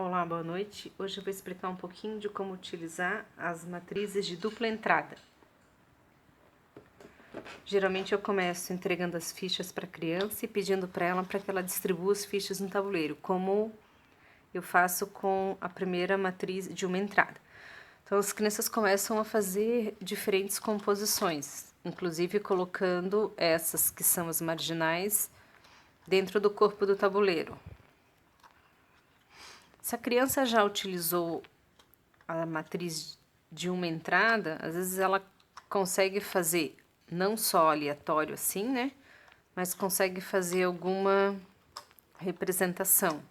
Olá, boa noite. Hoje eu vou explicar um pouquinho de como utilizar as matrizes de dupla entrada. Geralmente eu começo entregando as fichas para a criança e pedindo para que ela distribua as fichas no tabuleiro, como eu faço com a primeira matriz de uma entrada. Então as crianças começam a fazer diferentes composições, inclusive colocando essas que são as marginais dentro do corpo do tabuleiro. Se a criança já utilizou a matriz de uma entrada, às vezes ela consegue fazer não só aleatório assim, né? Mas consegue fazer alguma representação.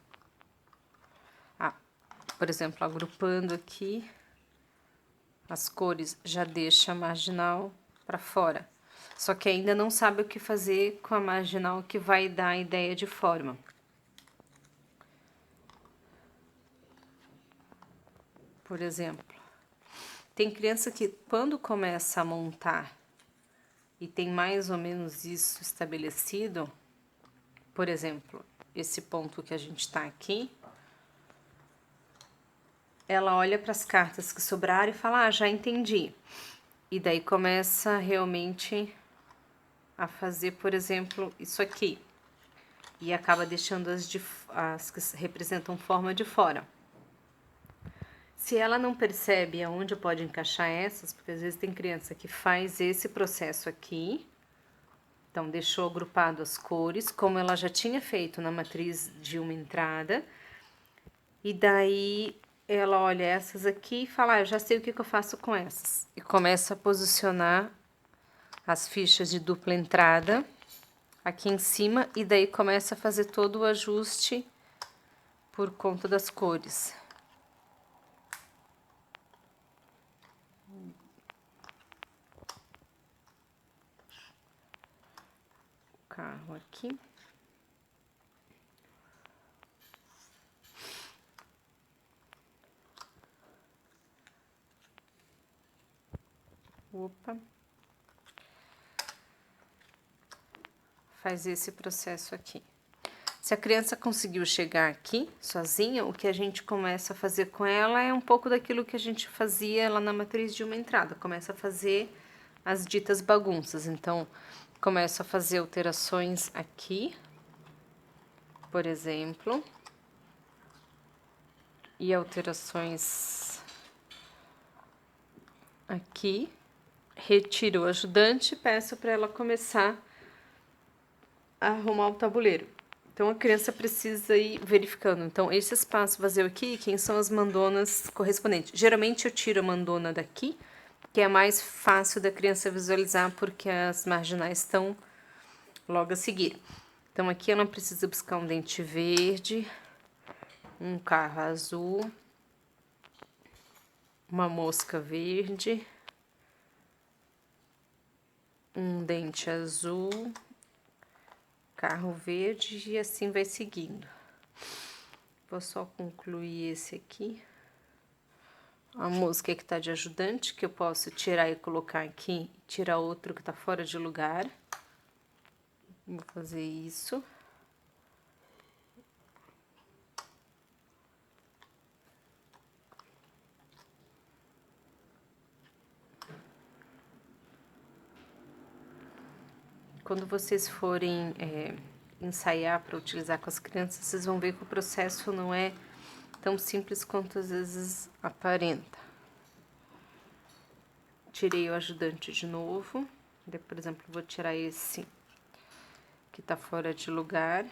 Por exemplo, agrupando aqui as cores já deixa a marginal para fora. Só que ainda não sabe o que fazer com a marginal que vai dar a ideia de forma. Por exemplo, tem criança que quando começa a montar e tem mais ou menos isso estabelecido, por exemplo, esse ponto que a gente está aqui, ela olha para as cartas que sobraram e fala, já entendi. E daí começa realmente a fazer, por exemplo, isso aqui. E acaba deixando as que representam forma de fora. Se ela não percebe aonde pode encaixar essas, porque às vezes tem criança que faz esse processo aqui, então deixou agrupado as cores, como ela já tinha feito na matriz de uma entrada, e daí ela olha essas aqui e fala, eu já sei o que eu faço com essas. E começa a posicionar as fichas de dupla entrada aqui em cima, e daí começa a fazer todo o ajuste por conta das cores. O carro aqui. Opa. Faz esse processo aqui. Se a criança conseguiu chegar aqui sozinha, o que a gente começa a fazer com ela é um pouco daquilo que a gente fazia lá na matriz de uma entrada. Começa a fazer as ditas bagunças. Então, começo a fazer alterações aqui, por exemplo, e alterações aqui. Retiro o ajudante e peço para ela começar a arrumar o tabuleiro. Então, a criança precisa ir verificando. Então, esse espaço vazio aqui, quem são as mandonas correspondentes? Geralmente, eu tiro a mandona daqui, que é mais fácil da criança visualizar, porque as marginais estão logo a seguir. Então, aqui ela precisa buscar um dente verde, um carro azul, uma mosca verde, um dente azul, carro verde e assim vai seguindo. Vou só concluir esse aqui. A mosca que tá de ajudante, que eu posso tirar e colocar aqui, tirar outro que tá fora de lugar. Vou fazer isso. Quando vocês forem ensaiar para utilizar com as crianças, vocês vão ver que o processo não é tão simples quanto às vezes aparenta. Tirei o ajudante de novo. Por exemplo, vou tirar esse que tá fora de lugar.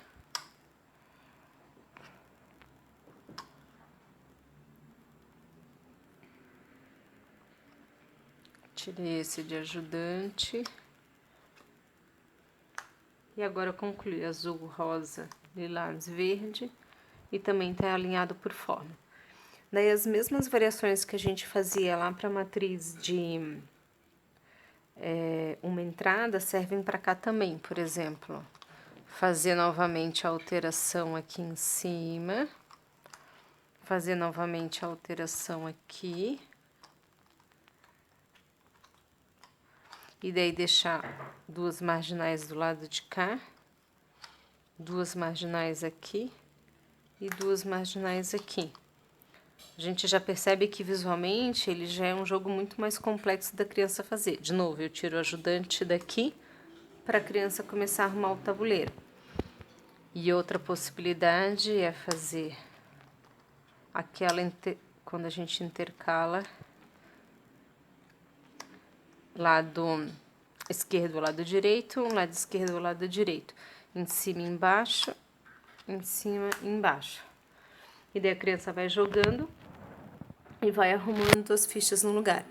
Tirei esse de ajudante. E agora eu concluí azul, rosa, lilás, verde. E também tá alinhado por forma. Daí as mesmas variações que a gente fazia lá para a matriz de uma entrada servem para cá também. Por exemplo, fazer novamente a alteração aqui em cima. Fazer novamente a alteração aqui. E daí deixar duas marginais do lado de cá, duas marginais aqui e duas marginais aqui. a gente já percebe que visualmente ele já é um jogo muito mais complexo da criança fazer. De novo, eu tiro o ajudante daqui para a criança começar a arrumar o tabuleiro. E outra possibilidade é fazer aquela quando a gente intercala lado esquerdo, lado direito, lado esquerdo, lado direito, em cima e embaixo, em cima e embaixo. E daí a criança vai jogando e vai arrumando as fichas no lugar.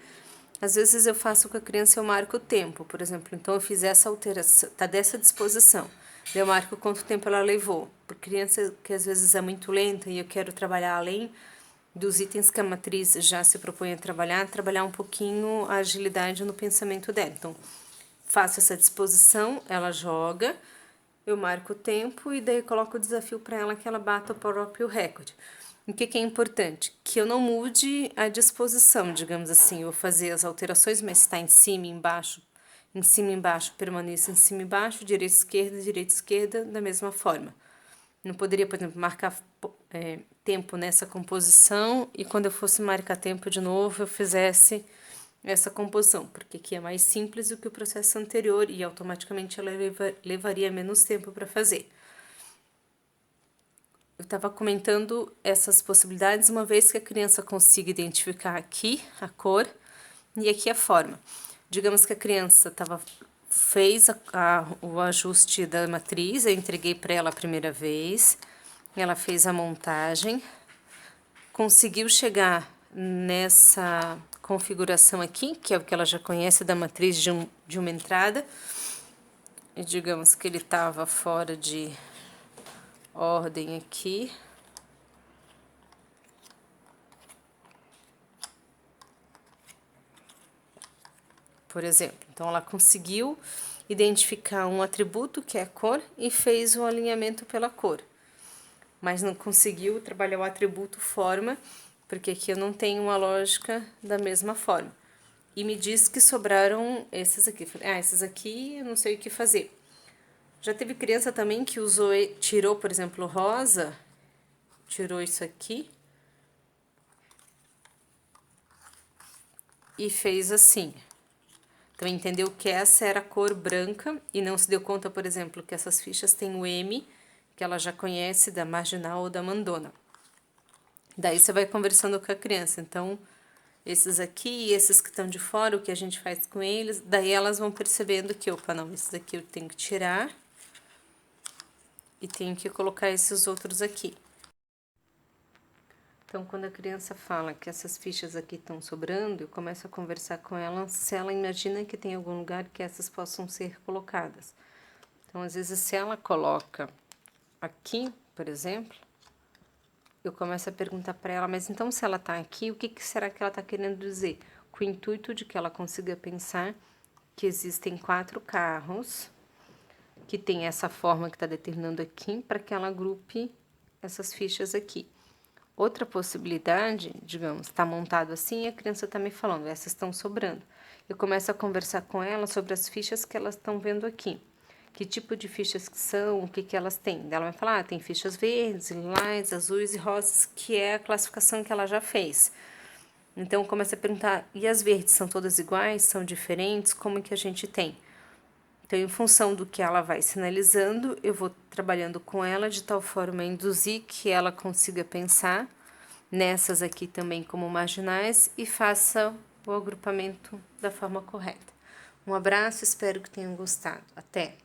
Às vezes eu faço com a criança, eu marco o tempo, por exemplo, então eu fiz essa alteração, tá dessa disposição, daí eu marco quanto tempo ela levou, por criança que às vezes é muito lenta e eu quero trabalhar além dos itens que a matriz já se propõe a trabalhar um pouquinho a agilidade no pensamento dela. Então, faço essa disposição, ela joga, eu marco o tempo e daí coloco o desafio para ela que ela bata o próprio recorde. O que é importante? Que eu não mude a disposição, digamos assim, eu vou fazer as alterações, mas está em cima e embaixo, permaneça em cima e embaixo, direita, esquerda, da mesma forma. Não poderia, por exemplo, marcar tempo nessa composição e quando eu fosse marcar tempo de novo, eu fizesse essa composição, porque aqui é mais simples do que o processo anterior e automaticamente ela levaria menos tempo para fazer. Eu estava comentando essas possibilidades uma vez que a criança consiga identificar aqui a cor e aqui a forma. Digamos que a criança fez o ajuste da matriz, eu entreguei para ela a primeira vez, ela fez a montagem, conseguiu chegar nessa configuração aqui, que é o que ela já conhece da matriz de uma entrada, e digamos que ele estava fora de ordem aqui. Por exemplo, então ela conseguiu identificar um atributo que é a cor e fez o alinhamento pela cor, mas não conseguiu trabalhar o atributo forma, porque aqui eu não tenho uma lógica da mesma forma. E me diz que sobraram esses aqui. Esses aqui eu não sei o que fazer. Já teve criança também que tirou, por exemplo, rosa, tirou isso aqui e fez assim. Então, entendeu que essa era a cor branca e não se deu conta, por exemplo, que essas fichas têm o M, que ela já conhece da marginal ou da mandona. Daí você vai conversando com a criança. Então, esses aqui e esses que estão de fora, o que a gente faz com eles, daí elas vão percebendo que, opa, não, esses aqui eu tenho que tirar e tenho que colocar esses outros aqui. Então, quando a criança fala que essas fichas aqui estão sobrando, eu começo a conversar com ela se ela imagina que tem algum lugar que essas possam ser colocadas. Então, às vezes, se ela coloca aqui, por exemplo, eu começo a perguntar para ela, mas então se ela está aqui, o que será que ela está querendo dizer? Com o intuito de que ela consiga pensar que existem 4 carros, que tem essa forma que está determinando aqui, para que ela agrupe essas fichas aqui. Outra possibilidade, digamos, está montado assim e a criança está me falando, essas estão sobrando. Eu começo a conversar com ela sobre as fichas que elas estão vendo aqui. Que tipo de fichas que são, o que elas têm. Ela vai falar, tem fichas verdes, lilás, azuis e rosas, que é a classificação que ela já fez. Então, eu começo a perguntar, e as verdes são todas iguais, são diferentes, como que a gente tem? Então, em função do que ela vai sinalizando, eu vou trabalhando com ela de tal forma a induzir que ela consiga pensar nessas aqui também como marginais e faça o agrupamento da forma correta. Um abraço, espero que tenham gostado. Até!